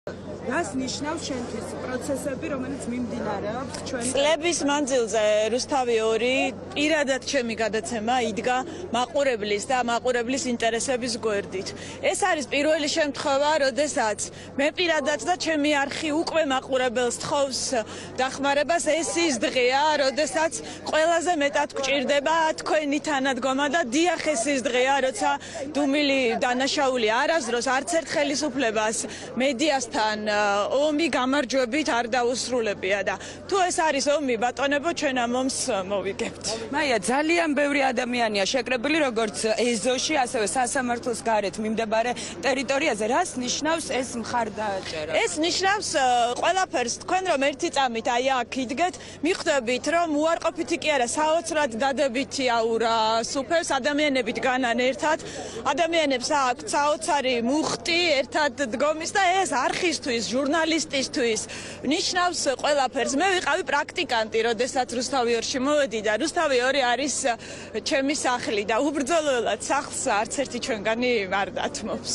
რას ნიშნავს შენთვის პროცესები, რომელიც მიმდინარეობს ჩვენი წლების მანძილზე რუსთავი 2 პირადად ჩემი გადაცემა იდგა მაყურებლის და მაყურებლის ინტერესების გვერდით. ეს არის პირველი შემთხვევა, როდესაც მე პირადად და ჩემი არხი უკვე მაყურებელს თხოვს დახმარებას. ეს ის დღეა, როდესაც ყველაზე მეტად გვჭირდება თქვენი თანადგომა და დიახ, ეს ის დღეა, როცა დუმილი დანაშაული არასდროს არც ერთ ხელისუფლებას მედიასთან ომი გამარჯვებით არ დაუსრულებია და თუ ეს არის ომი, ბატონებო, ჩვენ ამ ომს მოვიგებთ. მაია, ძალიან ბევრი ადამიანია შეკრებილი როგორც ეზოში, ასევე სასამართლოს გარეთ მიმდებარე ტერიტორიაზე. რას ნიშნავს ეს მხარდაჭერა? ეს ნიშნავს ყველაფერს. თქვენ რომ ერთი წამით აი აქ იდგეთ, მიხვდებით რომ უარყოფითი კი არა, საოცრად დადებითი აურა სუფევს, ადამიანები დგანან ერთად, ადამიანებს აქვთ საოცარი მუხტი ერთად დგომის და ეს არხისთვის, ჟურნალისტისთვის ნიშნავს ყველაფერს. მე ვიყავი პრაქტიკანტი, როდესაც რუსთავი 2-ში მოვედი და რუსთავი 2 არის ჩემი სახლი და უბრძოლველად სახლს არც ერთი ჩვენგანი არ დათმობს.